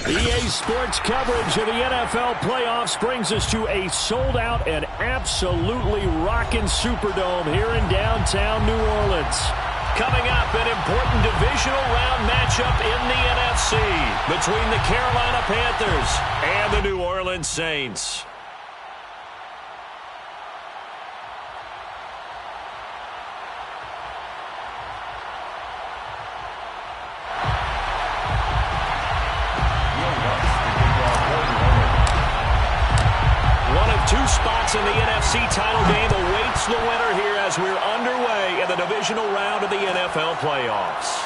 EA Sports coverage of the NFL playoffs brings us to a sold-out and absolutely rocking Superdome here in downtown New Orleans. Coming up, an important divisional round matchup in the NFC between the Carolina Panthers and the New Orleans Saints. Two spots in the NFC title game awaits the winner here as we're underway in the divisional round of the NFL playoffs.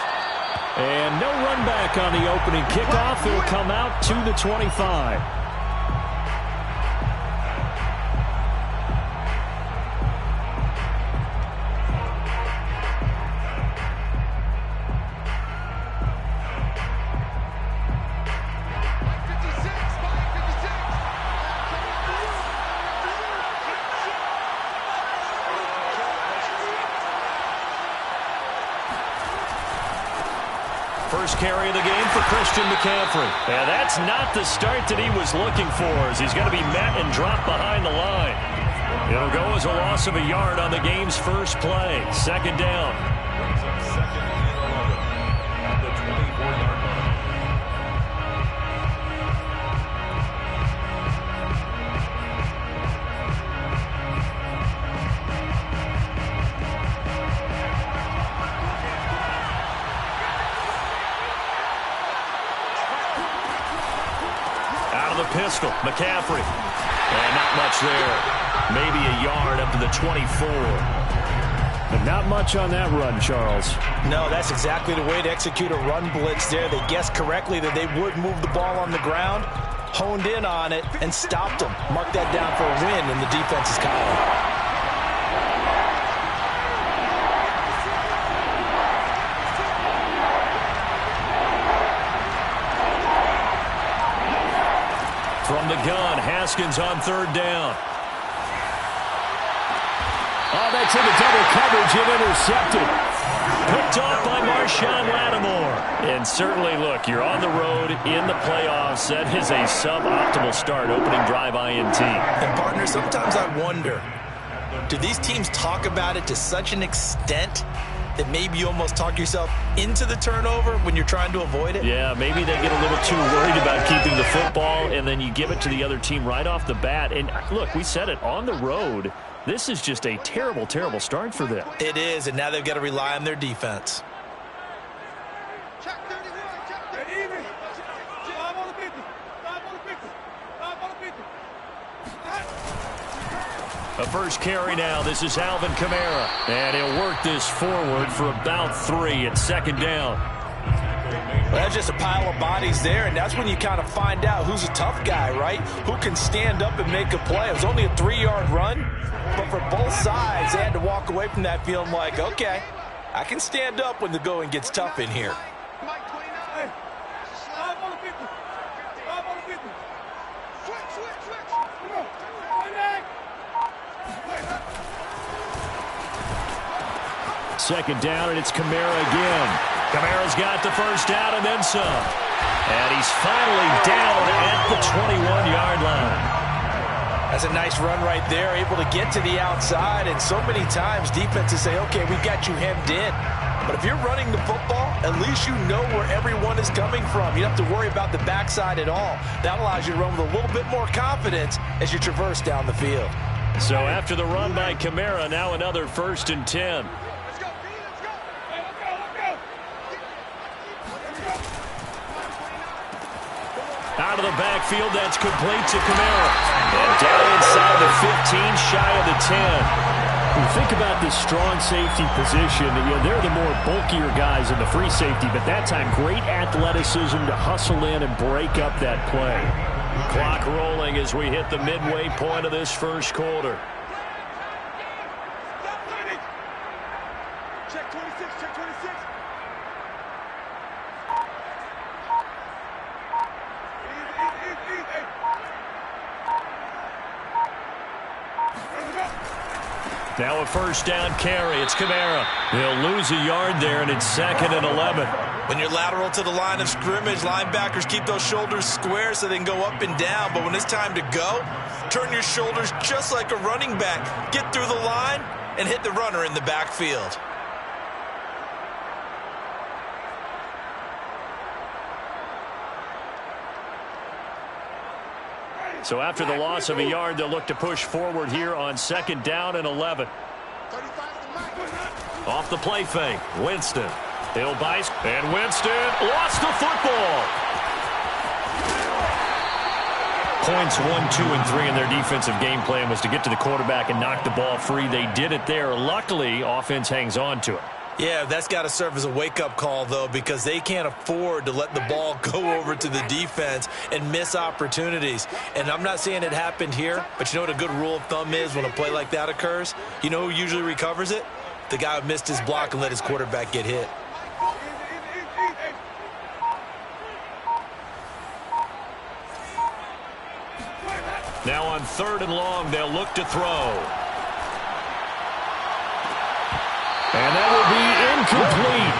And no run back on the opening kickoff. It'll come out to the 25. First carry of the game for Christian McCaffrey. And that's not the start that he was looking for, as he's going to be met and dropped behind the line. It'll go as a loss of a yard on the game's first play. Second down. Pistol, McCaffrey. And not much there. Maybe a yard up to the 24. But not much on that run, Charles. No, that's exactly the way to execute a run blitz there. They guessed correctly that they would move the ball on the ground, honed in on it, and stopped them. Mark that down for a win in the defense's column. From the gun, Haskins on third down. Oh, that's into double coverage and intercepted. Picked off by Marshawn Lattimore. And certainly, look, you're on the road in the playoffs. That is a suboptimal start, opening drive INT. And, partner, sometimes I wonder, do these teams talk about it to such an extent that maybe you almost talk yourself into the turnover when you're trying to avoid it? Yeah, maybe they get a little too worried about keeping the football, and then you give it to the other team right off the bat. And look, we said it, on the road, this is just a terrible, terrible start for them. It is, and now they've got to rely on their defense. A first carry now. This is Alvin Kamara. And he'll work this forward for about 3 at second down. Well, that's just a pile of bodies there, and that's when you kind of find out who's a tough guy, right? Who can stand up and make a play. It was only a 3-yard run, but for both sides, they had to walk away from that feeling like, okay, I can stand up when the going gets tough in here. Second down, and it's Kamara again. Kamara's got the first down and then some. And he's finally down at the 21-yard line. That's a nice run right there, able to get to the outside. And so many times defenses say, okay, we've got you hemmed in. But if you're running the football, at least you know where everyone is coming from. You don't have to worry about the backside at all. That allows you to run with a little bit more confidence as you traverse down the field. So after the run by Kamara, now another 1st and 10. Out of the backfield, that's complete to Kamara. And down inside the 15, shy of the 10. You think about this strong safety position. They're the more bulkier guys in the free safety, but that time, great athleticism to hustle in and break up that play. Clock rolling as we hit the midway point of this first quarter. Check 26, check 26. Now a first down carry. It's Kamara. They'll lose a yard there, and it's 2nd and 11. When you're lateral to the line of scrimmage, linebackers keep those shoulders square so they can go up and down. But when it's time to go, turn your shoulders just like a running back. Get through the line and hit the runner in the backfield. So after the loss of a yard, they'll look to push forward here on 2nd down and 11. Off the play fake, Winston. He'll bice, and Winston lost the football. Points 1, 2, and 3 in their defensive game plan was to get to the quarterback and knock the ball free. They did it there. Luckily, offense hangs on to it. Yeah, that's got to serve as a wake-up call, though, because they can't afford to let the ball go over to the defense and miss opportunities. And I'm not saying it happened here, but you know what a good rule of thumb is when a play like that occurs? You know who usually recovers it? The guy who missed his block and let his quarterback get hit. Now on 3rd and long, they'll look to throw. And that will be incomplete.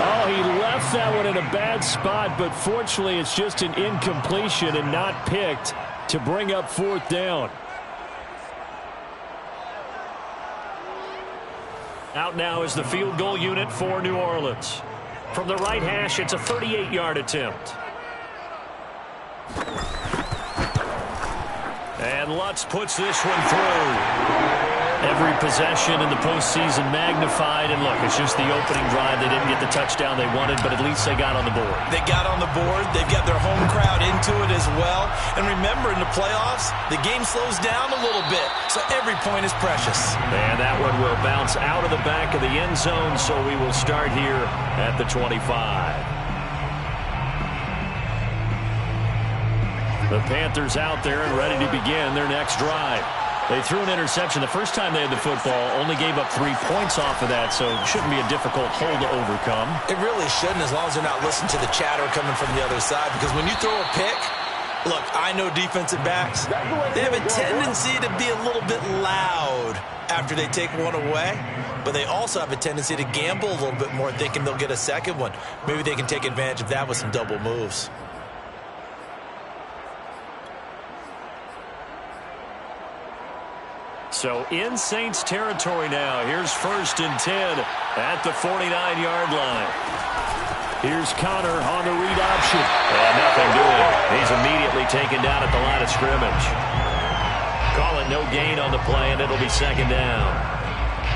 Oh, he left that one in a bad spot, but fortunately it's just an incompletion and not picked to bring up 4th down. Out now is the field goal unit for New Orleans. From the right hash, it's a 38-yard attempt. And Lutz puts this one through. Every possession in the postseason magnified. And look, it's just the opening drive. They didn't get the touchdown they wanted, but at least they got on the board. They got on the board. They've got their home crowd into it as well. And remember, in the playoffs, the game slows down a little bit, so every point is precious. And that one will bounce out of the back of the end zone, so we will start here at the 25. The Panthers out there and ready to begin their next drive. They threw an interception the first time they had the football, only gave up 3 points off of that, so it shouldn't be a difficult hole to overcome. It really shouldn't, as long as they're not listening to the chatter coming from the other side, because when you throw a pick, look, I know defensive backs, they have a tendency to be a little bit loud after they take one away, but they also have a tendency to gamble a little bit more, thinking they'll get a second one. Maybe they can take advantage of that with some double moves. So in Saints territory now. Here's 1st and 10 at the 49-yard line. Here's Connor on the read option. And nothing doing. He's immediately taken down at the line of scrimmage. Call it no gain on the play, and it'll be 2nd down.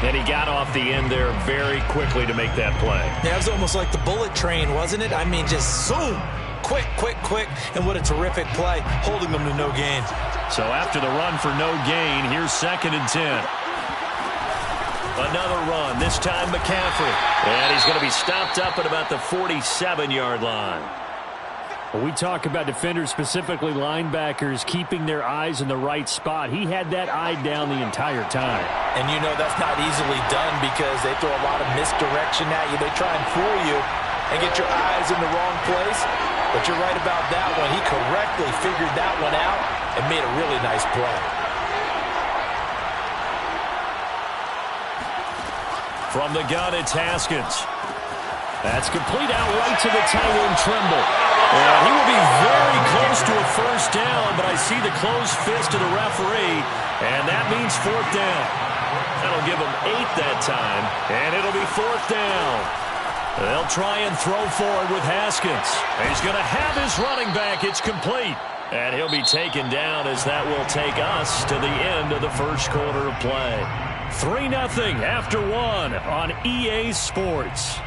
And he got off the end there very quickly to make that play. Yeah, it was almost like the bullet train, wasn't it? I mean, just zoom. Quick, quick, quick. And what a terrific play, holding them to no gain. So after the run for no gain, here's 2nd and 10. Another run, this time McCaffrey. And he's going to be stopped up at about the 47-yard line. When we talk about defenders, specifically linebackers, keeping their eyes in the right spot, he had that eye down the entire time. And you know that's not easily done because they throw a lot of misdirection at you. They try and fool you and get your eyes in the wrong place. But you're right about that one. He correctly figured that one out and made a really nice play. From the gun, it's Haskins. That's complete out right to the tight end, Trimble. And he will be very close to a 1st down, but I see the closed fist of the referee, and that means 4th down. That'll give him 8 that time, and it'll be 4th down. They'll try and throw forward with Haskins. He's going to have his running back. It's complete. And he'll be taken down as that will take us to the end of the 1st quarter of play. 3-0 after 1 on EA Sports.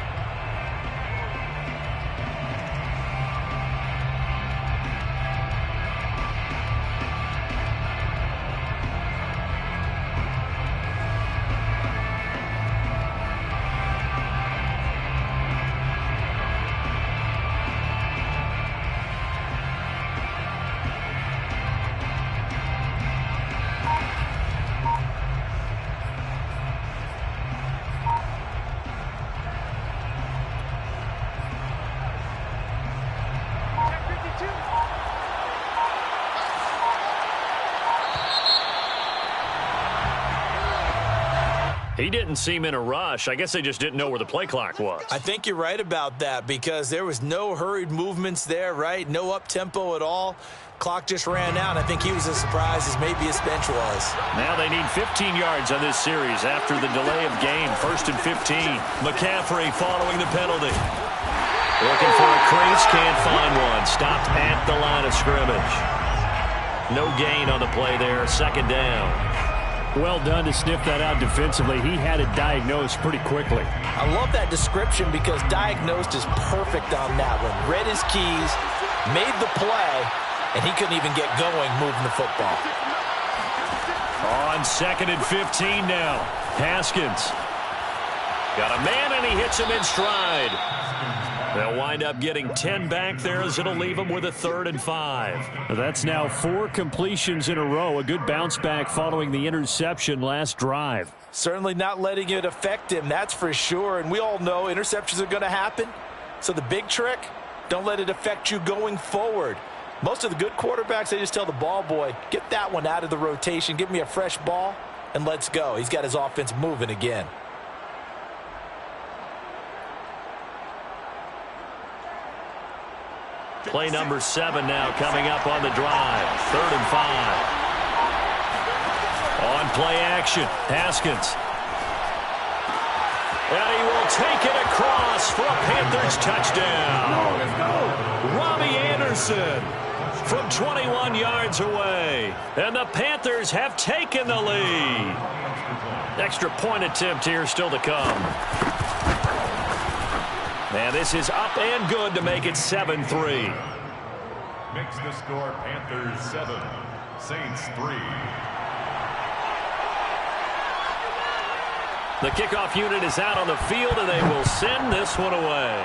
He didn't seem in a rush. I guess they just didn't know where the play clock was. I think you're right about that because there was no hurried movements there, right? No up-tempo at all. Clock just ran out. I think he was as surprised as maybe his bench was. Now they need 15 yards on this series after the delay of game. 1st and 15. McCaffrey following the penalty. Looking for a crease, can't find one. Stopped at the line of scrimmage. No gain on the play there. 2nd down. Well done to sniff that out defensively. He had it diagnosed pretty quickly. I love that description because diagnosed is perfect on that one. Read his keys, made the play, and he couldn't even get going moving the football. On 2nd and 15 now. Haskins. Got a man, and he hits him in stride. They'll wind up getting 10 back there as it'll leave them with a 3rd and 5. That's now 4 completions in a row. A good bounce back following the interception last drive. Certainly not letting it affect him, that's for sure. And we all know interceptions are going to happen. So the big trick, don't let it affect you going forward. Most of the good quarterbacks, they just tell the ball boy, get that one out of the rotation, give me a fresh ball, and let's go. He's got his offense moving again. Play number 7 now coming up on the drive. 3rd and 5. On play action, Haskins. And he will take it across for a Panthers touchdown. Robbie Anderson from 21 yards away. And the Panthers have taken the lead. Extra point attempt here still to come. And this is up and good to make it 7-3. Makes the score Panthers 7, Saints 3. The kickoff unit is out on the field, and they will send this one away.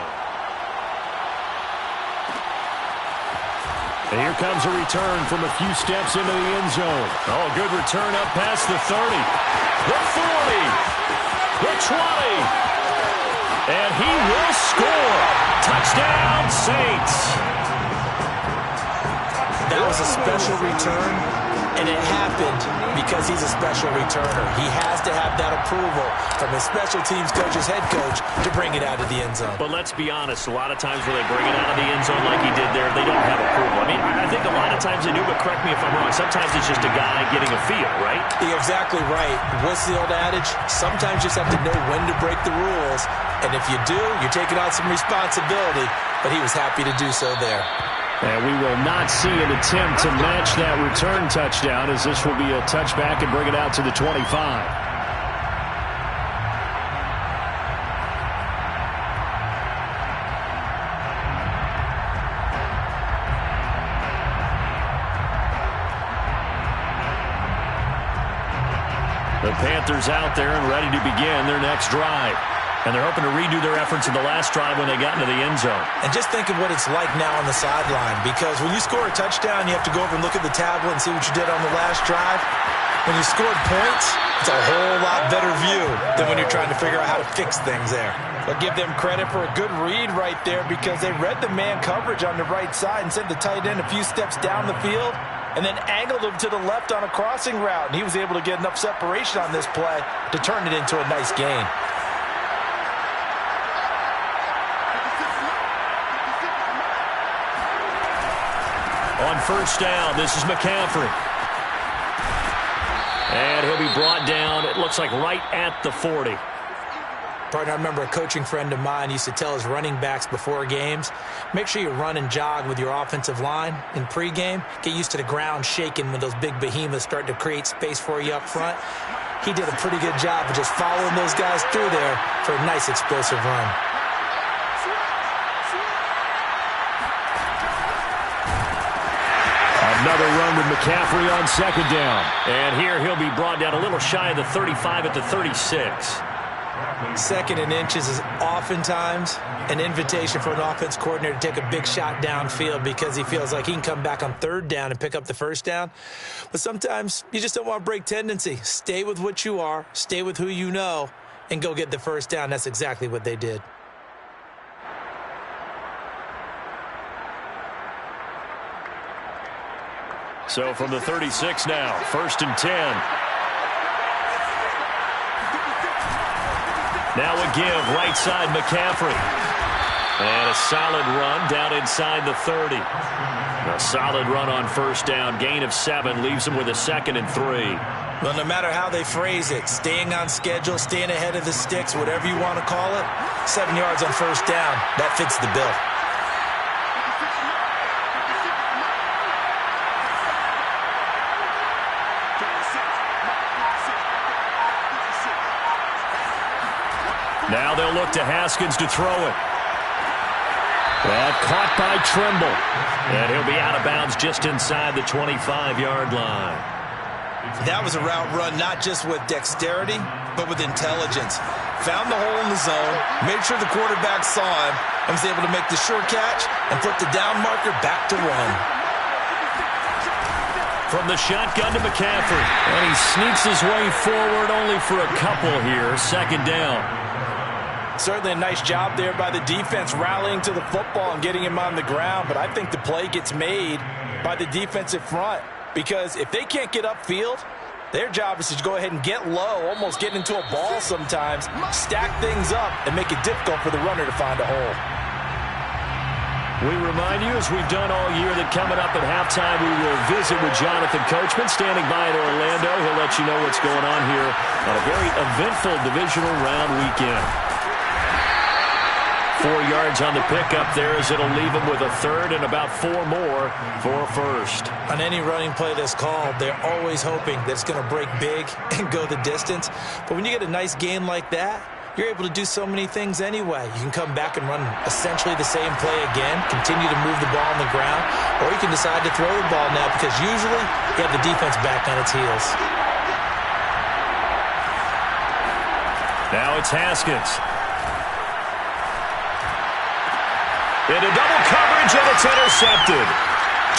And here comes a return from a few steps into the end zone. Oh, good return up past the 30. The 40. The 20. And he will score. Touchdown, Saints. That was a special return, and it happened because he's a special returner. He has to have that approval from his special teams coach's head coach to bring it out of the end zone. But let's be honest, a lot of times when they bring it out of the end zone like he did there, they don't have approval. I mean, I think a lot of times they do, but correct me if I'm wrong. Sometimes it's just a guy getting a feel, right? You're exactly right. What's the old adage? Sometimes you just have to know when to break the rules. And if you do, you're taking on some responsibility. But he was happy to do so there. And we will not see an attempt to match that return touchdown, as this will be a touchback and bring it out to the 25. The Panthers out there and ready to begin their next drive. And they're hoping to redo their efforts in the last drive when they got into the end zone. And just think of what it's like now on the sideline, because when you score a touchdown, you have to go over and look at the tablet and see what you did on the last drive. When you scored points, it's a whole lot better view than when you're trying to figure out how to fix things there. But give them credit for a good read right there, because they read the man coverage on the right side and sent the tight end a few steps down the field and then angled him to the left on a crossing route. And he was able to get enough separation on this play to turn it into a nice gain. On 1st down, this is McCaffrey. And he'll be brought down, it looks like right at the 40. Partner, I remember a coaching friend of mine used to tell his running backs before games, make sure you run and jog with your offensive line in pregame. Get used to the ground shaking when those big behemoths start to create space for you up front. He did a pretty good job of just following those guys through there for a nice explosive run. Another run with McCaffrey on 2nd down. And here he'll be brought down a little shy of the 35 at the 36. 2nd and inches is oftentimes an invitation for an offense coordinator to take a big shot downfield because he feels like he can come back on 3rd down and pick up the 1st down. But sometimes you just don't want to break tendency. Stay with what you are, stay with who you know, and go get the 1st down. That's exactly what they did. So from the 36 now, 1st and 10. Now a give, right side McCaffrey. And a solid run down inside the 30. A solid run on first down. Gain of 7 leaves him with a 2nd and 3. Well, no matter how they phrase it, staying on schedule, staying ahead of the sticks, whatever you want to call it, 7 yards on first down, that fits the bill. Now they'll look to Haskins to throw it. That caught by Trimble. And he'll be out of bounds just inside the 25-yard line. That was a route run not just with dexterity, but with intelligence. Found the hole in the zone, made sure the quarterback saw him, and was able to make the sure catch and flip the down marker back to run. From the shotgun to McCaffrey. And he sneaks his way forward only for a couple here. 2nd down. Certainly a nice job there by the defense rallying to the football and getting him on the ground. But I think the play gets made by the defensive front. Because if they can't get upfield, their job is to go ahead and get low, almost get into a ball sometimes, stack things up, and make it difficult for the runner to find a hole. We remind you, as we've done all year, that coming up at halftime, we will visit with Jonathan Coachman standing by in Orlando. He'll let you know what's going on here on a very eventful divisional round weekend. 4 yards on the pickup there as it'll leave him with a 3rd and about 4 more for a 1st. On any running play that's called, they're always hoping that it's going to break big and go the distance. But when you get a nice game like that, you're able to do so many things anyway. You can come back and run essentially the same play again, continue to move the ball on the ground, or you can decide to throw the ball now because usually you have the defense back on its heels. Now it's Haskins. Into double coverage, and it's intercepted.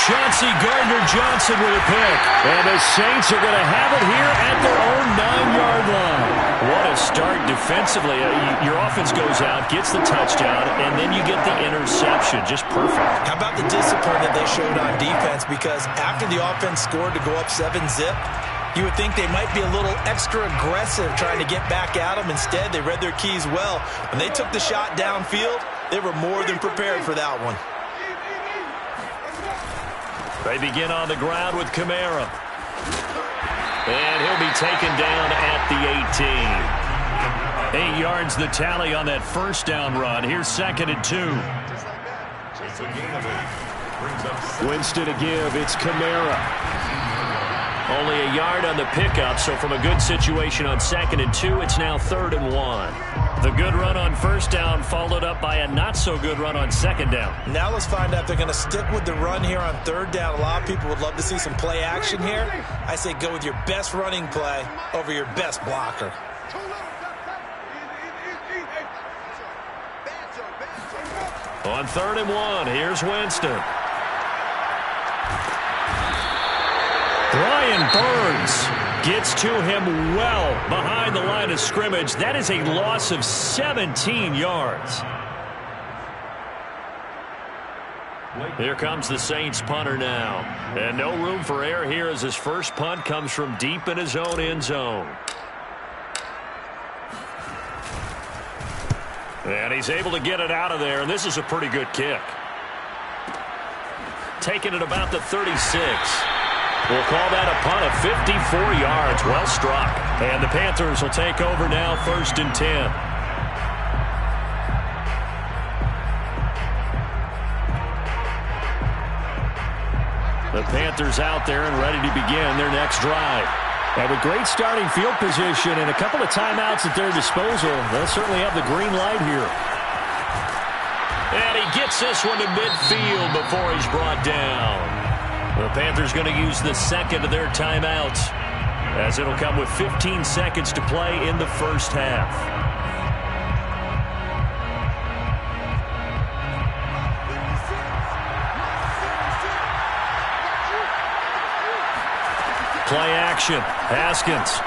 Chauncey Gardner-Johnson with a pick. And the Saints are going to have it here at their own 9-yard line. What a start defensively. Your offense goes out, gets the touchdown, and then you get the interception. Just perfect. How about the discipline that they showed on defense? Because after the offense scored to go up 7-zip, you would think they might be a little extra aggressive trying to get back at them. Instead, they read their keys well. When they took the shot downfield, they were more than prepared for that one. They begin on the ground with Kamara. And he'll be taken down at the 18. 8 yards the tally on that first down run. Here's 2nd and 2. Winston to give. It's Kamara. Only a yard on the pickup, so from a good situation on 2nd and 2, it's now 3rd and 1. The good run on first down followed up by a not-so-good run on 2nd down. Now let's find out if they're going to stick with the run here on 3rd down. A lot of people would love to see some play action here. I say go with your best running play over your best blocker. On 3rd and 1, here's Winston. Brian Burns gets to him well behind the line of scrimmage. That is a loss of 17 yards. Here comes the Saints punter now. And no room for error here as his first punt comes from deep in his own end zone. And he's able to get it out of there, and this is a pretty good kick. Taking it about the 36. We'll call that a punt of 54 yards. Well struck. And the Panthers will take over now, 1st and 10. The Panthers out there and ready to begin their next drive. And with great starting field position and a couple of timeouts at their disposal, they'll certainly have the green light here. And he gets this one to midfield before he's brought down. The Panthers going to use the 2nd of their timeouts, as it'll come with 15 seconds to play in the first half. Play action. Haskins.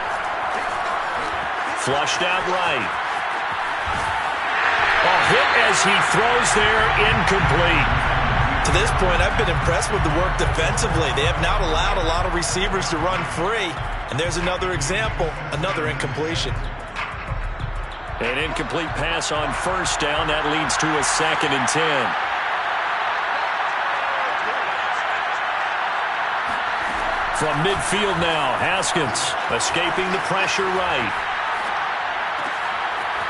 Flushed out right. A hit as he throws there, incomplete. To this point, I've been impressed with the work defensively. They have not allowed a lot of receivers to run free. And there's another example, another incompletion. An incomplete pass on first down. That leads to a 2nd and 10. From midfield now, Haskins escaping the pressure right.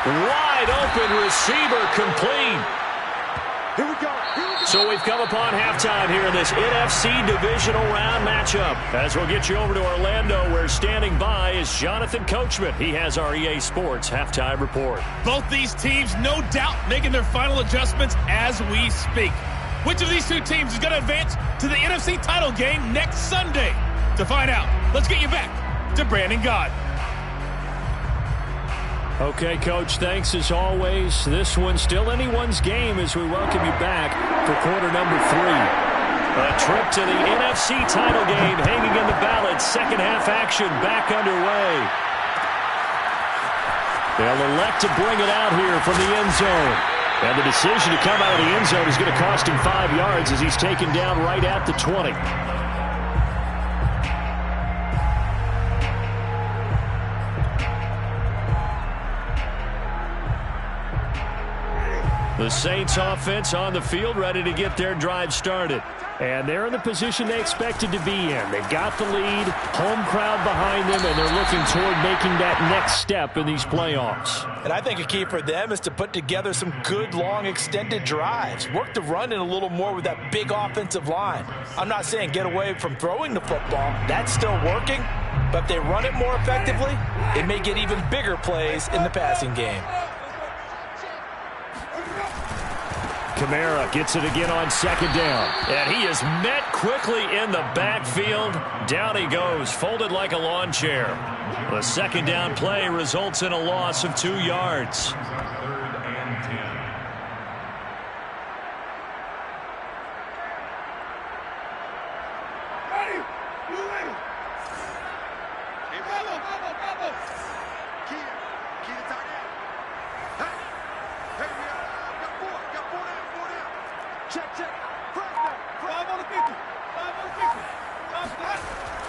Wide open receiver, complete. Here we go. So we've come upon halftime here in this NFC divisional round matchup. As we'll get you over to Orlando, where standing by is Jonathan Coachman. He has our EA Sports halftime report. Both these teams, no doubt, making their final adjustments as we speak. Which of these two teams is going to advance to the NFC title game next Sunday? To find out, let's get you back to Brandon Gaud. Okay, Coach, thanks as always. This one's still anyone's game as we welcome you back for quarter number 3. A trip to the NFC title game hanging in the balance. Second half action back underway. They'll elect to bring it out here from the end zone. And the decision to come out of the end zone is going to cost him 5 yards as he's taken down right at the 20. The Saints offense on the field, ready to get their drive started. And they're in the position they expected to be in. They've got the lead, home crowd behind them, and they're looking toward making that next step in these playoffs. And I think a key for them is to put together some good, long, extended drives. Work the run in a little more with that big offensive line. I'm not saying get away from throwing the football. That's still working. But if they run it more effectively, it may get even bigger plays in the passing game. Kamara gets it again on 2nd down. And he is met quickly in the backfield. Down he goes, folded like a lawn chair. The 2nd down play results in a loss of 2 yards. 3rd and 10.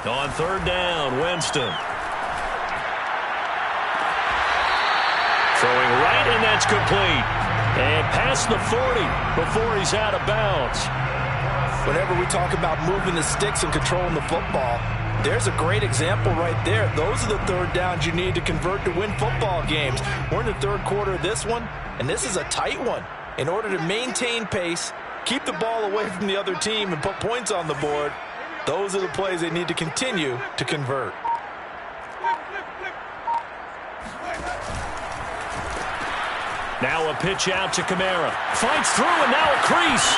On 3rd down, Winston. Throwing right, and that's complete. And past the 40 before he's out of bounds. Whenever we talk about moving the sticks and controlling the football, there's a great example right there. Those are the 3rd downs you need to convert to win football games. We're in the 3rd quarter of this one, and this is a tight one. In order to maintain pace, keep the ball away from the other team, and put points on the board, those are the plays they need to continue to convert. Now a pitch out to Kamara. Fights through, and now a crease.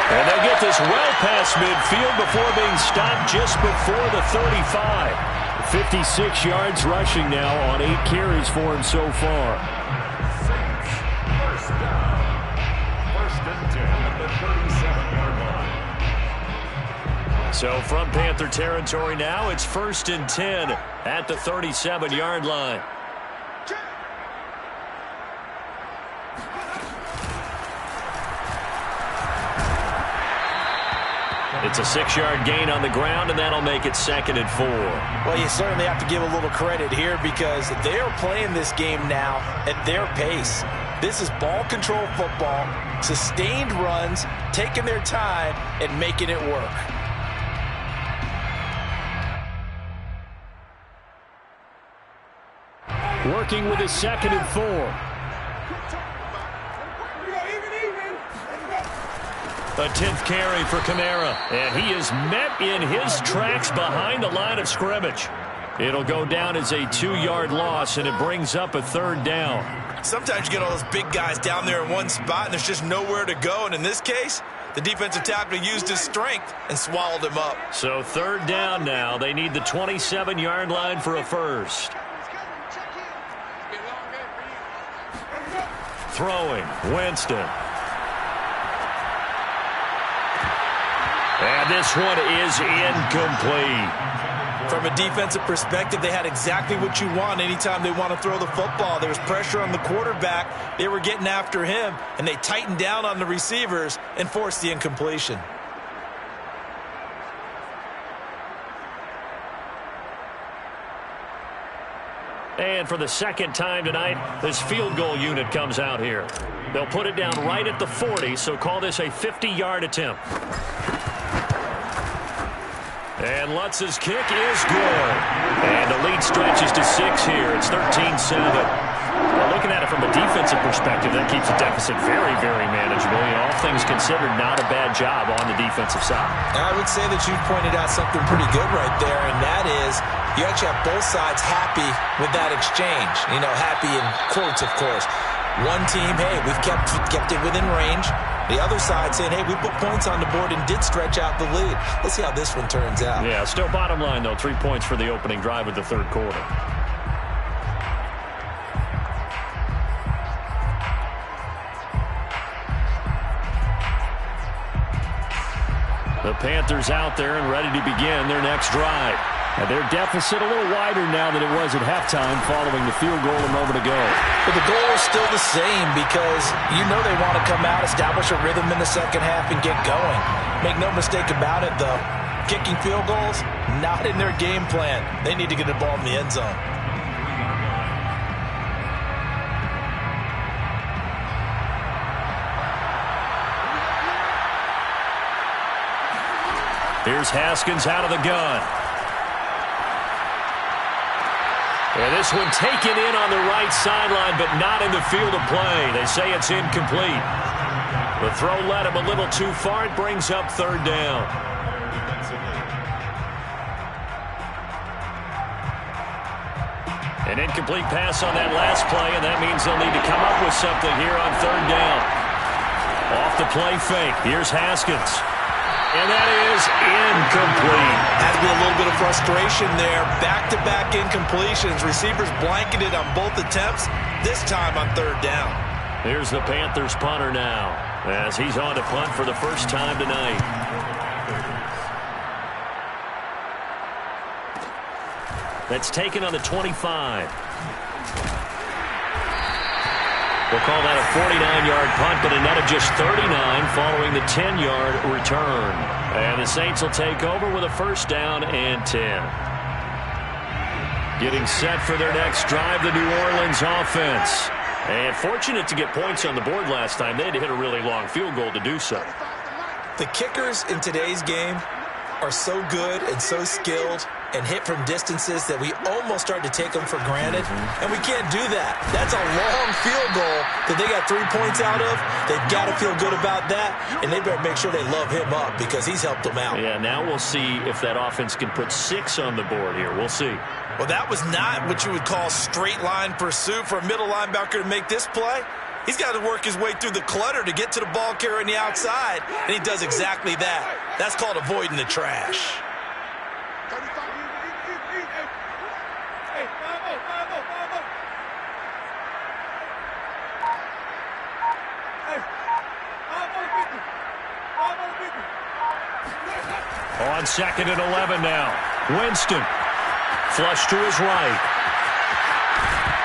And they get this well past midfield before being stopped just before the 35. 56 yards rushing now on 8 carries for him so far. First down. 1st and 10 at the 37-yard line. So from Panther territory now, it's 1st and 10 at the 37-yard line. It's a 6-yard gain on the ground, and that'll make it 2nd and 4. Well, you certainly have to give a little credit here because they are playing this game now at their pace. This is ball control football, sustained runs, taking their time, and making it work. Working with his 2nd and 4. A 10th carry for Kamara, and he is met in his tracks behind the line of scrimmage. It'll go down as a 2-yard loss, and it brings up a 3rd down. Sometimes you get all those big guys down there in one spot, and there's just nowhere to go. And in this case, the defensive tackle used his strength and swallowed him up. So 3rd down now. They need the 27-yard line for a first. Throwing, Winston. And this one is incomplete. From a defensive perspective, they had exactly what you want anytime they want to throw the football. There was pressure on the quarterback. They were getting after him, and they tightened down on the receivers and forced the incompletion. And for the second time tonight, this field goal unit comes out here. They'll put it down right at the 40, so call this a 50-yard attempt. And Lutz's kick is good. And the lead stretches to 6 here. It's 13-7. Well, looking at it from a defensive perspective, that keeps the deficit very, very manageable. All things considered, not a bad job on the defensive side. I would say that you've pointed out something pretty good right there, and that is you actually have both sides happy with that exchange. Happy in quotes, of course. One team, hey, we've kept it within range. The other side saying, hey, we put points on the board and did stretch out the lead. Let's see how this one turns out. Yeah, still bottom line, though, 3 points for the opening drive of the third quarter. The Panthers out there and ready to begin their next drive. And their deficit a little wider now than it was at halftime following the field goal a moment ago. But the goal is still the same because they want to come out, establish a rhythm in the second half, and get going. Make no mistake about it, though. Kicking field goals, not in their game plan. They need to get the ball in the end zone. Here's Haskins out of the gun. And this one taken in on the right sideline, but not in the field of play. They say it's incomplete. The throw led him a little too far. It brings up third down. An incomplete pass on that last play, and that means they'll need to come up with something here on third down. Off the play fake. Here's Haskins. And that is incomplete. Has to be a little bit of frustration there. Back-to-back incompletions. Receivers blanketed on both attempts, this time on third down. Here's the Panthers punter now, as he's on to punt for the first time tonight. That's taken on the 25. We'll call that a 49-yard punt, but a net of just 39 following the 10-yard return. And the Saints will take over with a first down and 10. Getting set for their next drive, the New Orleans offense. And fortunate to get points on the board last time. They had to hit a really long field goal to do so. The kickers in today's game are so good and so skilled and hit from distances that we almost start to take them for granted, and we can't do that. That's a long field goal that they got 3 points out of. They've got to feel good about that, and they better make sure they love him up because he's helped them out. Yeah, now we'll see if that offense can put 6 on the board here. We'll see. Well, that was not what you would call straight line pursuit for a middle linebacker to make this play. He's got to work his way through the clutter to get to the ball carrier on the outside, and he does exactly that. That's called avoiding the trash. On 2nd and 11 now. Winston. Flush to his right.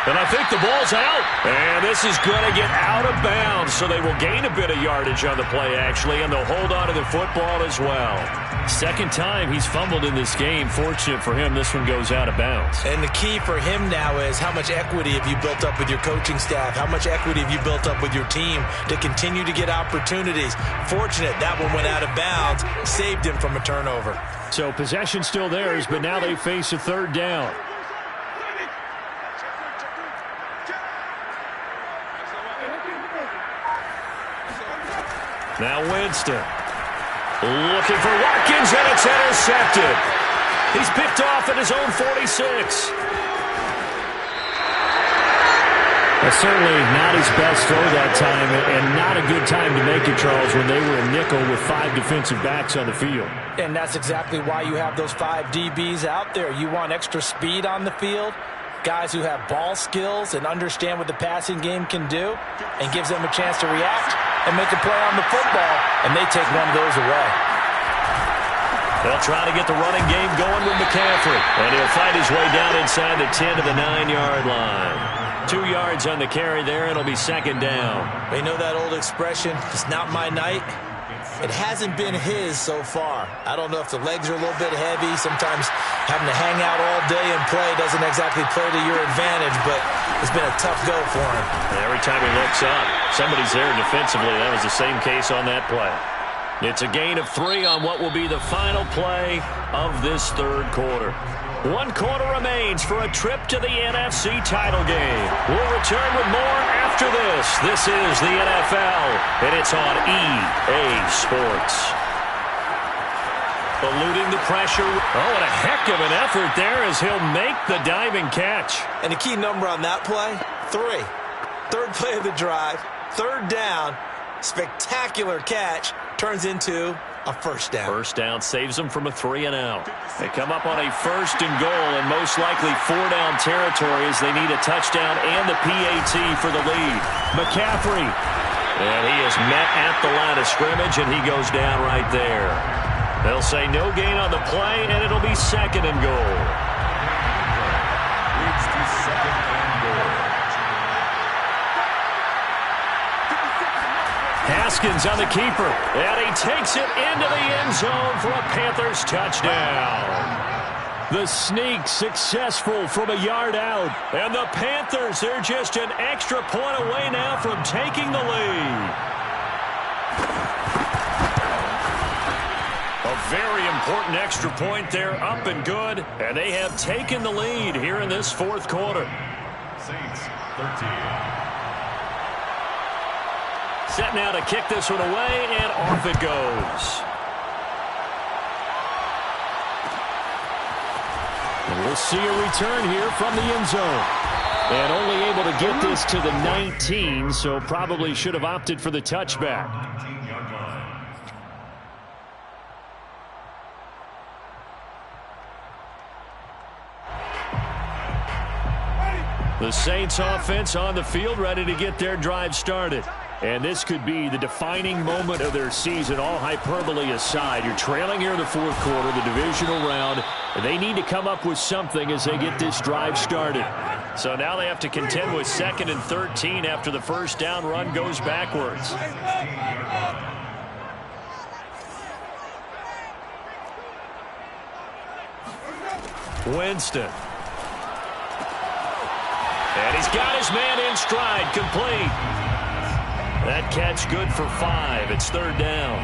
And I think the ball's out. And this is going to get out of bounds, so they will gain a bit of yardage on the play, actually, and they'll hold on to the football as well. Second time he's fumbled in this game. Fortunate for him, this one goes out of bounds. And the key for him now is how much equity have you built up with your coaching staff? How much equity have you built up with your team to continue to get opportunities? Fortunate that one went out of bounds, saved him from a turnover. So possession still theirs, but now they face a third down. Now Winston. Looking for Watkins, and it's intercepted. He's picked off at his own 46. Well, certainly not his best throw that time, and not a good time to make it, Charles, when they were a nickel with 5 defensive backs on the field. And that's exactly why you have those 5 DBs out there. You want extra speed on the field, guys who have ball skills and understand what the passing game can do, and gives them a chance to react and make a play on the football, and they take one of those away. They'll try to get the running game going with McCaffrey, and he'll fight his way down inside the 10 to the 9-yard line. 2 yards on the carry there, and it'll be second down. They know that old expression, it's not my night. It hasn't been his so far. I don't know if the legs are a little bit heavy. Sometimes having to hang out all day and play doesn't exactly play to your advantage, but it's been a tough go for him. Every time he looks up, somebody's there defensively. That was the same case on that play. It's a gain of 3 on what will be the final play of this third quarter. 1 quarter remains for a trip to the NFC title game. We'll return with more after this. This is the NFL, and it's on EA Sports. Eluding the pressure. Oh, what a heck of an effort there as he'll make the diving catch. And the key number on that play, 3. Third play of the drive, third down, spectacular catch, turns into a first down. First down saves them from a 3-and-out. They come up on a 1st and goal and most likely 4-down territory as they need a touchdown and the PAT for the lead. McCaffrey. And he is met at the line of scrimmage, and he goes down right there. They'll say no gain on the play, and it'll be 2nd and goal. Leads to 2nd and goal. Haskins on the keeper, and he takes it into the end zone for a Panthers touchdown. The sneak successful from a yard out, and the Panthers, they're just an extra point away now from taking the lead. A very important extra point there, up and good, and they have taken the lead here in this 4th quarter. Saints 13. Set now to kick this one away, and off it goes. And we'll see a return here from the end zone. And only able to get this to the 19, so probably should have opted for the touchback. 19-yard line. The Saints offense on the field, ready to get their drive started. And this could be the defining moment of their season, all hyperbole aside. You're trailing here in the 4th quarter, the divisional round, and they need to come up with something as they get this drive started. So now they have to contend with 2nd and 13 after the first down run goes backwards. Winston. And he's got his man in stride, complete. That catch good for 5. It's 3rd down.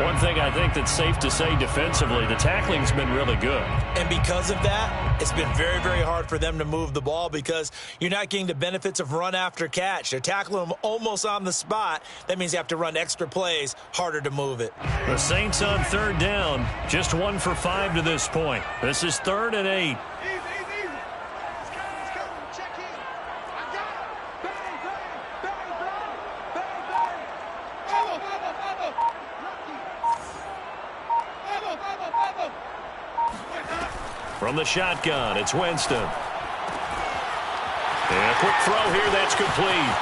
One thing I think that's safe to say defensively, the tackling's been really good. And because of that, it's been very, very hard for them to move the ball because you're not getting the benefits of run after catch. They're tackling them almost on the spot. That means you have to run extra plays, harder to move it. The Saints on 3rd down, just 1 for 5 to this point. This is 3rd and 8. From the shotgun, it's Winston. And a quick throw here, that's complete.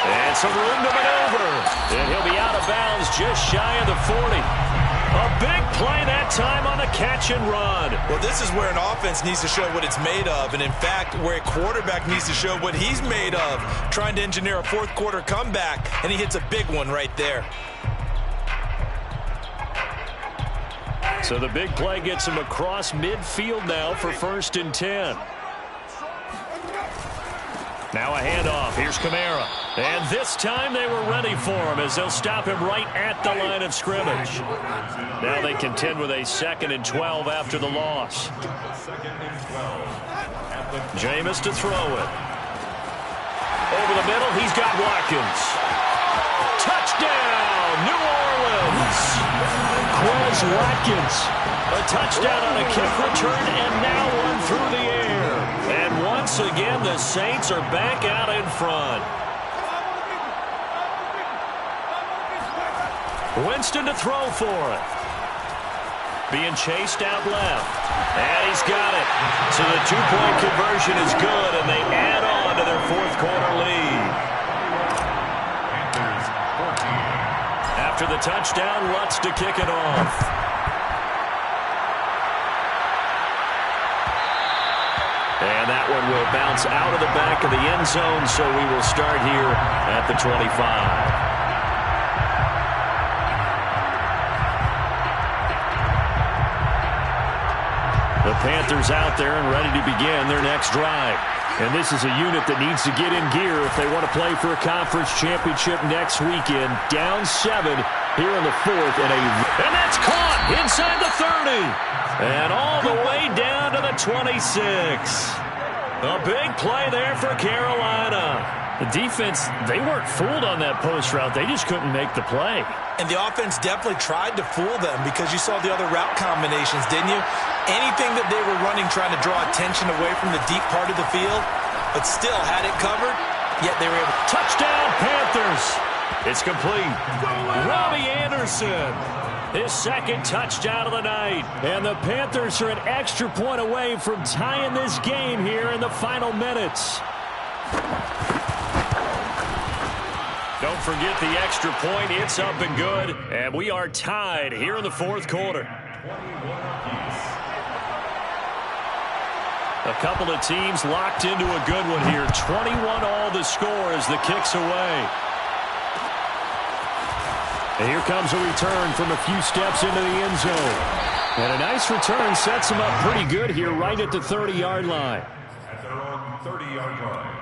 And some room to maneuver. And he'll be out of bounds just shy of the 40. A big play that time on the catch and run. Well, this is where an offense needs to show what it's made of. And in fact, where a quarterback needs to show what he's made of. Trying to engineer a 4th quarter comeback, and he hits a big one right there. So the big play gets him across midfield now for 1st and 10. Now a handoff. Here's Kamara. And this time they were ready for him as they'll stop him right at the line of scrimmage. Now they contend with a 2nd and 12 after the loss. 2nd and 12. Jameis to throw it. Over the middle, he's got Watkins. Touchdown, New Orleans. Quez Watkins. A touchdown on a kick return, and now one through the air. And once again, the Saints are back out in front. Winston to throw for it. Being chased out left. And he's got it. So the 2-point conversion is good, and they add on to their 4th quarter lead. Panthers 14. After the touchdown, Lutz to kick it off. And that one will bounce out of the back of the end zone, so we will start here at the 25. The Panthers out there and ready to begin their next drive. And this is a unit that needs to get in gear if they want to play for a conference championship next weekend. Down 7 here in the fourth. And that's caught inside the 30. And all the way down to the 26. A big play there for Carolina. The defense, they weren't fooled on that post route. They just couldn't make the play. And the offense definitely tried to fool them because you saw the other route combinations, didn't you? Anything that they were running trying to draw attention away from the deep part of the field, but still had it covered, yet they were able to. Touchdown, Panthers. It's complete. Robbie Anderson, his second touchdown of the night. And the Panthers are an extra point away from tying this game here in the final minutes. Don't forget the extra point. It's up and good. And we are tied here in the fourth quarter. A couple of teams locked into a good one here. 21 all the score as the kick's away. And here comes a return from a few steps into the end zone. And a nice return sets them up pretty good here right at the 30-yard line. At their own 30-yard line.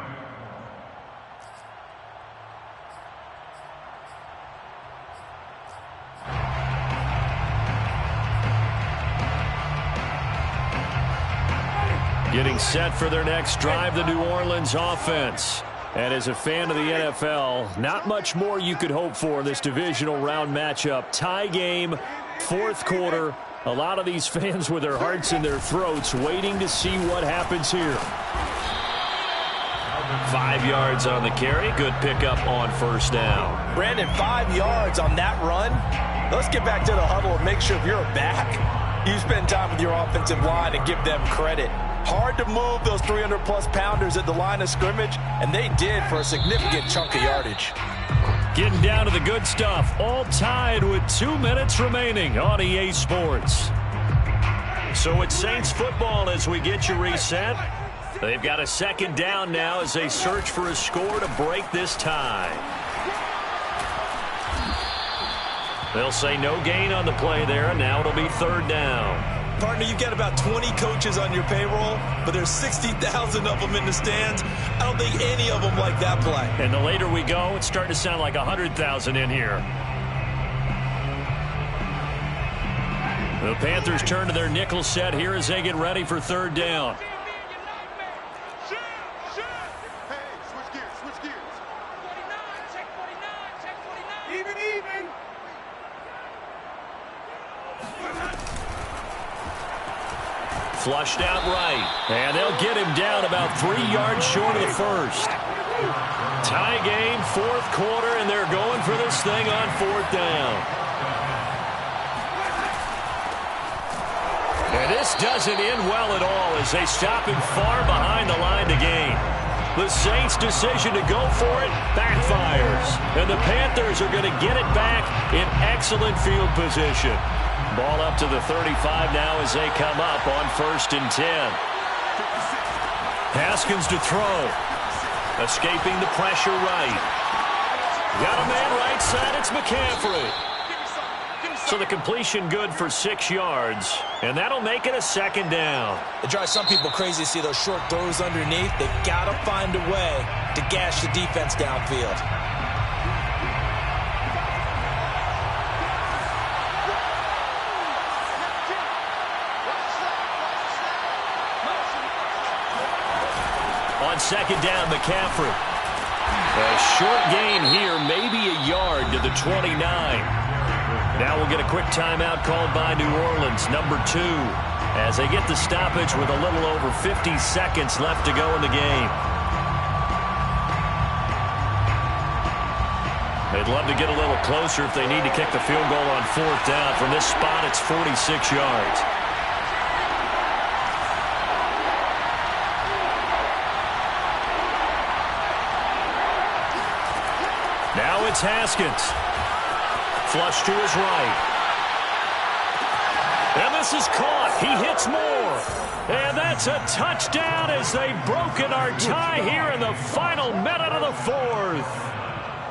Getting set for their next drive, the New Orleans offense. And as a fan of the NFL, not much more you could hope for in this divisional round matchup. Tie game, fourth quarter. A lot of these fans with their hearts in their throats waiting to see what happens here. 5 yards on the carry. Good pickup on first down. Brandon, 5 yards on that run. Let's get back to the huddle and make sure if you're a back, you spend time with your offensive line and give them credit. Hard to move those 300-plus pounders at the line of scrimmage, and they did for a significant chunk of yardage. Getting down to the good stuff. All tied with 2 minutes remaining on EA Sports. So it's Saints football as we get you reset. They've got a second down now as they search for a score to break this tie. They'll say no gain on the play there, and now it'll be third down. Partner, you've got about 20 coaches on your payroll, but there's 60,000 of them in the stands. I don't think any of them like that play. And the later we go, it's starting to sound like 100,000 in here. The Panthers turn to their nickel set here as they get ready for third down. Flushed out right. And they'll get him down about 3 yards short of the first. Tie game, fourth quarter, and they're going for this thing on fourth down. And this doesn't end well at all as they stop him far behind the line to gain. The Saints' decision to go for it backfires. And the Panthers are going to get it back in excellent field position. Ball up to the 35 now as they come up on 1st and 10. Haskins to throw. Escaping the pressure right. Got a man right side. It's McCaffrey. So the completion good for 6 yards. And that'll make it a second down. It drives some people crazy to see those short throws underneath. They've got to find a way to gash the defense downfield. On second down, McCaffrey. A short gain here, maybe a yard to the 29. Now we'll get a quick timeout called by New Orleans, number 2, as they get the stoppage with a little over 50 seconds left to go in the game. They'd love to get a little closer if they need to kick the field goal on fourth down. From this spot, it's 46 yards. Now it's Haskins. Flush to his right. And this is caught. He hits more. And that's a touchdown as they've broken our tie here in the final minute of the fourth.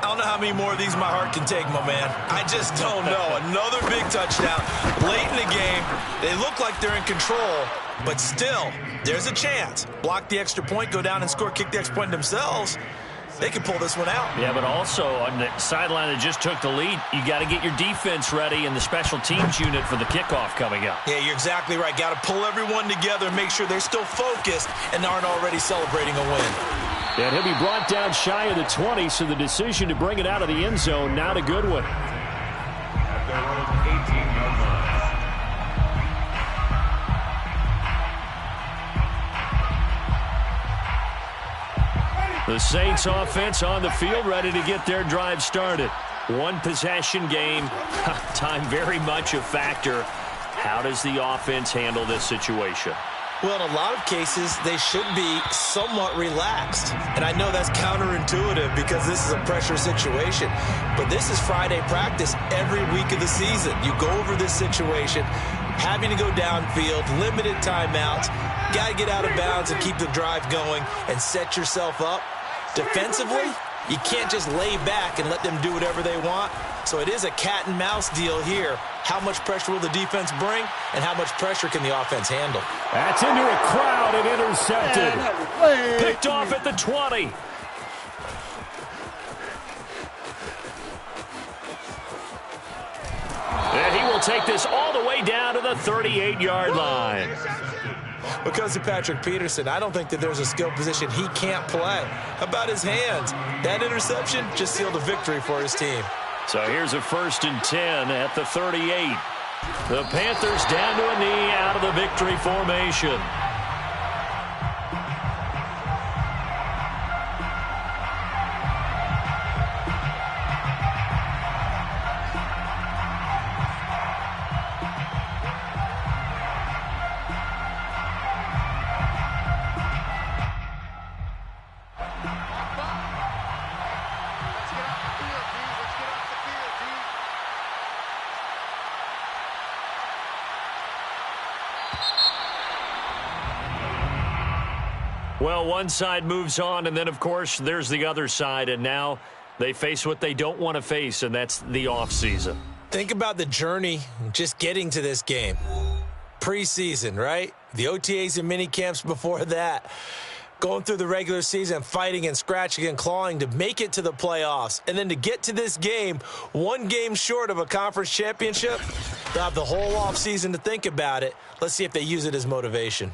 I don't know how many more of these my heart can take, my man. I just don't know. Another big touchdown late in the game. They look like they're in control, but still, there's a chance. Block the extra point, go down and score, kick the extra point themselves. They can pull this one out. Yeah, but also on the sideline that just took the lead, you got to get your defense ready and the special teams unit for the kickoff coming up. Yeah, you're exactly right. Got to pull everyone together and make sure they're still focused and aren't already celebrating a win. And he'll be brought down shy of the 20, so the decision to bring it out of the end zone, not a good one. At their own 18-yard line. The Saints offense on the field, ready to get their drive started. One possession game, time very much a factor. How does the offense handle this situation? Well, in a lot of cases, they should be somewhat relaxed. And I know that's counterintuitive because this is a pressure situation. But this is Friday practice every week of the season. You go over this situation, having to go downfield, limited timeouts, got to get out of bounds and keep the drive going and set yourself up. Defensively, you can't just lay back and let them do whatever they want. So it is a cat and mouse deal here. How much pressure will the defense bring, and how much pressure can the offense handle? That's into a crowd and intercepted. Picked off at the 20. And he will take this all the way down to the 38-yard line. Because of Patrick Peterson, I don't think that there's a skill position he can't play. How about his hands? That interception just sealed a victory for his team. So here's a 1st and 10 at the 38. The Panthers down to a knee out of the victory formation. Well, one side moves on, and then, of course, there's the other side, and now they face what they don't want to face, and that's the offseason. Think about the journey just getting to this game. Preseason, right? The OTAs and mini camps before that. Going through the regular season, fighting and scratching and clawing to make it to the playoffs. And then to get to this game, one game short of a conference championship, they'll have the whole offseason to think about it. Let's see if they use it as motivation.